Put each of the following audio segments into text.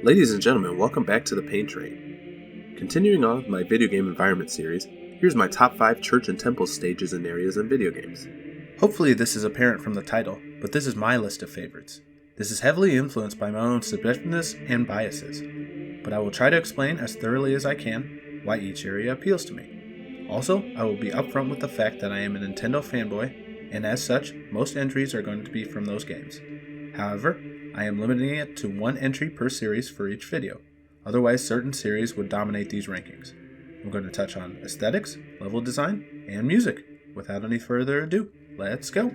Ladies and gentlemen, welcome back to the Pain Train. Continuing on with my video game environment series, here's my top 5 church and temple stages and areas in video games. Hopefully this is apparent from the title, but this is my list of favorites. This is heavily influenced by my own subjectiveness and biases, but I will try to explain as thoroughly as I can why each area appeals to me. Also, I will be upfront with the fact that I am a Nintendo fanboy, and as such, most entries are going to be from those games. However, I am limiting it to one entry per series for each video, otherwise certain series would dominate these rankings. I'm going to touch on aesthetics, level design, and music. Without any further ado, let's go!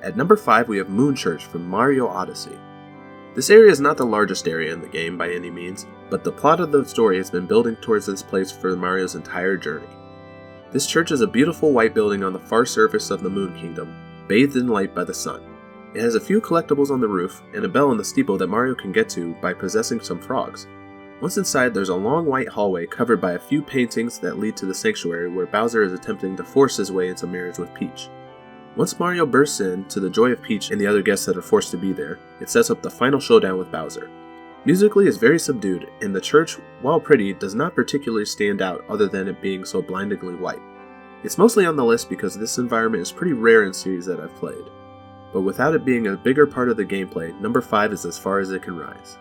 At number 5 we have Moon Church from Mario Odyssey. This area is not the largest area in the game by any means, but the plot of the story has been building towards this place for Mario's entire journey. This church is a beautiful white building on the far surface of the Moon Kingdom, bathed in light by the sun. It has a few collectibles on the roof and a bell in the steeple that Mario can get to by possessing some frogs. Once inside, there's a long white hallway covered by a few paintings that lead to the sanctuary where Bowser is attempting to force his way into marriage with Peach. Once Mario bursts in, to the joy of Peach and the other guests that are forced to be there, it sets up the final showdown with Bowser. Musically is very subdued, and the church, while pretty, does not particularly stand out other than it being so blindingly white. It's mostly on the list because this environment is pretty rare in series that I've played. But without it being a bigger part of the gameplay, number 5 is as far as it can rise.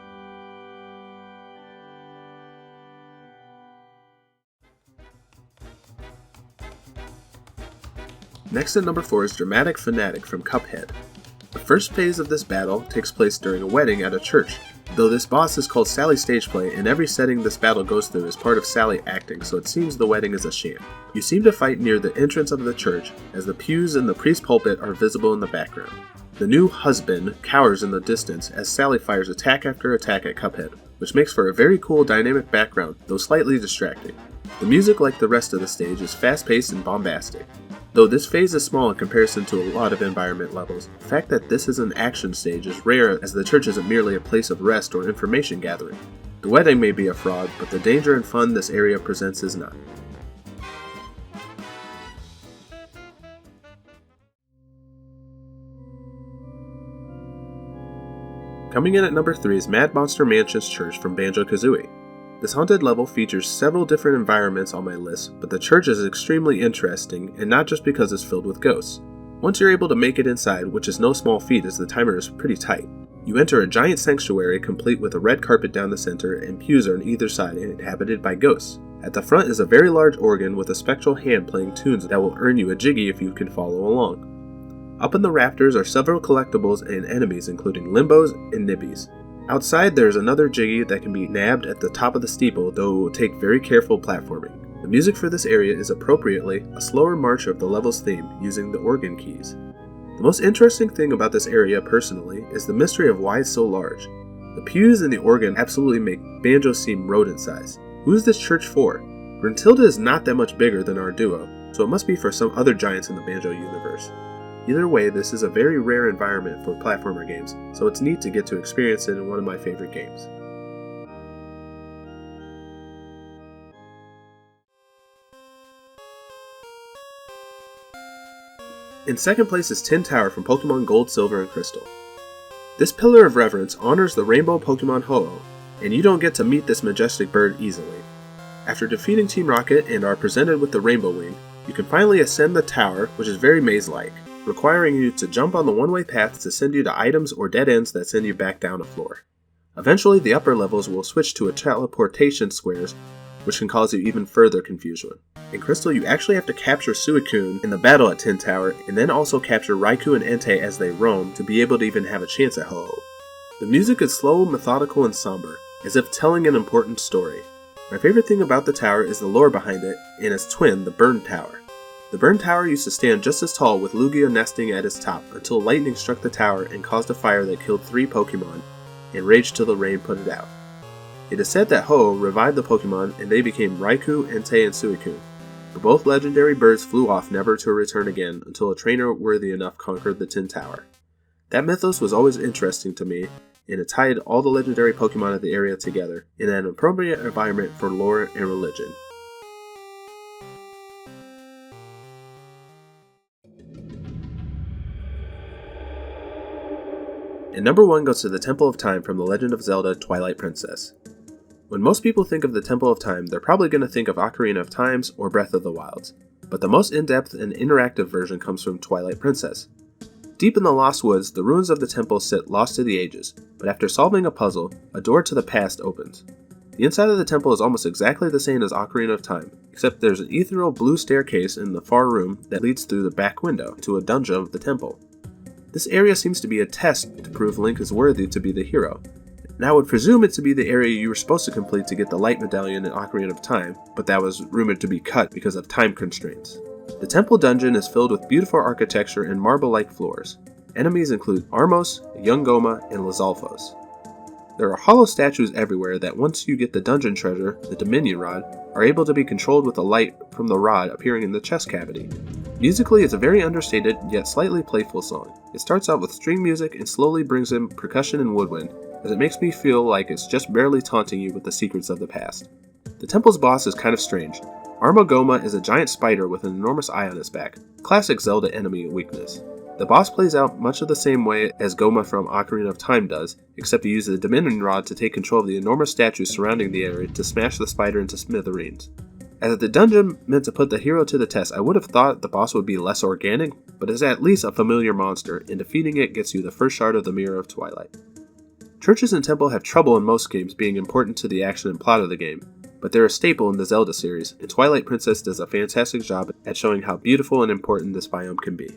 Next at number 4 is Dramatic Fanatic from Cuphead. The first phase of this battle takes place during a wedding at a church, though this boss is called Sally Stageplay and every setting this battle goes through is part of Sally acting, so it seems the wedding is a sham. You seem to fight near the entrance of the church, as the pews and the priest's pulpit are visible in the background. The new husband cowers in the distance as Sally fires attack after attack at Cuphead, which makes for a very cool dynamic background, though slightly distracting. The music, like the rest of the stage, is fast-paced and bombastic. Though this phase is small in comparison to a lot of environment levels, the fact that this is an action stage is rare as the church isn't merely a place of rest or information gathering. The wedding may be a fraud, but the danger and fun this area presents is not. Coming in at number 3 is Mad Monster Mansion's Church from Banjo-Kazooie. This haunted level features several different environments on my list, but the church is extremely interesting, and not just because it's filled with ghosts. Once you're able to make it inside, which is no small feat as the timer is pretty tight, you enter a giant sanctuary complete with a red carpet down the center and pews are on either side and inhabited by ghosts. At the front is a very large organ with a spectral hand playing tunes that will earn you a jiggy if you can follow along. Up in the rafters are several collectibles and enemies including limbos and nibbies. Outside there is another jiggy that can be nabbed at the top of the steeple, though it will take very careful platforming. The music for this area is appropriately a slower march of the level's theme using the organ keys. The most interesting thing about this area personally is the mystery of why it's so large. The pews and the organ absolutely make Banjo seem rodent-sized. Who is this church for? Gruntilda is not that much bigger than our duo, so it must be for some other giants in the Banjo universe. Either way, this is a very rare environment for platformer games, so it's neat to get to experience it in one of my favorite games. In second place is Tin Tower from Pokémon Gold, Silver, and Crystal. This pillar of reverence honors the rainbow Pokémon Ho-Oh, and you don't get to meet this majestic bird easily. After defeating Team Rocket and are presented with the Rainbow Wing, you can finally ascend the tower, which is very maze-like, requiring you to jump on the one-way path to send you to items or dead ends that send you back down a floor. Eventually, the upper levels will switch to a teleportation squares, which can cause you even further confusion. In Crystal, you actually have to capture Suicune in the battle at Tin Tower, and then also capture Raikou and Entei as they roam to be able to even have a chance at Ho-Oh. The music is slow, methodical, and somber, as if telling an important story. My favorite thing about the tower is the lore behind it, and its twin, the Burn Tower. The Burn Tower used to stand just as tall with Lugia nesting at its top until lightning struck the tower and caused a fire that killed 3 Pokemon and raged till the rain put it out. It is said that Ho-Oh revived the Pokemon and they became Raikou, Entei, and Suicune, but both legendary birds flew off never to return again until a trainer worthy enough conquered the Tin Tower. That mythos was always interesting to me, and it tied all the legendary Pokemon of the area together in an appropriate environment for lore and religion. And number 1 goes to the Temple of Time from The Legend of Zelda: Twilight Princess. When most people think of the Temple of Time, they're probably going to think of Ocarina of Times or Breath of the Wilds, but the most in-depth and interactive version comes from Twilight Princess. Deep in the Lost Woods, the ruins of the temple sit lost to the ages, but after solving a puzzle, a door to the past opens. The inside of the temple is almost exactly the same as Ocarina of Time, except there's an ethereal blue staircase in the far room that leads through the back window to a dungeon of the temple. This area seems to be a test to prove Link is worthy to be the hero, and I would presume it to be the area you were supposed to complete to get the Light Medallion in Ocarina of Time, but that was rumored to be cut because of time constraints. The temple dungeon is filled with beautiful architecture and marble-like floors. Enemies include Armos, Youngoma, and Lizalfos. There are hollow statues everywhere that once you get the dungeon treasure, the Dominion Rod, are able to be controlled with the light from the rod appearing in the chest cavity. Musically, it's a very understated yet slightly playful song. It starts out with string music and slowly brings in percussion and woodwind, as it makes me feel like it's just barely taunting you with the secrets of the past. The temple's boss is kind of strange. Armagoma is a giant spider with an enormous eye on its back, classic Zelda enemy weakness. The boss plays out much of the same way as Goma from Ocarina of Time does, except he uses the Dominion Rod to take control of the enormous statues surrounding the area to smash the spider into smithereens. As the dungeon meant to put the hero to the test, I would have thought the boss would be less organic, but is at least a familiar monster, and defeating it gets you the first shard of the Mirror of Twilight. Churches and temple have trouble in most games being important to the action and plot of the game, but they're a staple in the Zelda series, and Twilight Princess does a fantastic job at showing how beautiful and important this biome can be.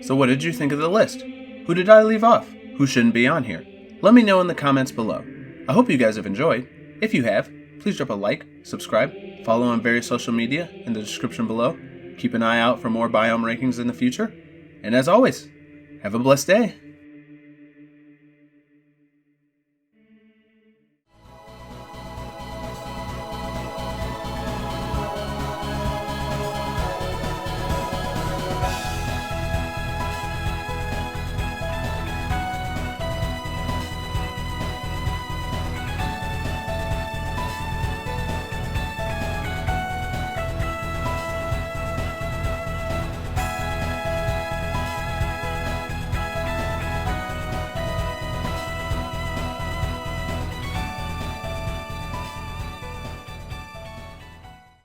So what did you think of the list? Who did I leave off? Who shouldn't be on here? Let me know in the comments below. I hope you guys have enjoyed. If you have, please drop a like, subscribe, follow on various social media in the description below. Keep an eye out for more biome rankings in the future. And as always, have a blessed day.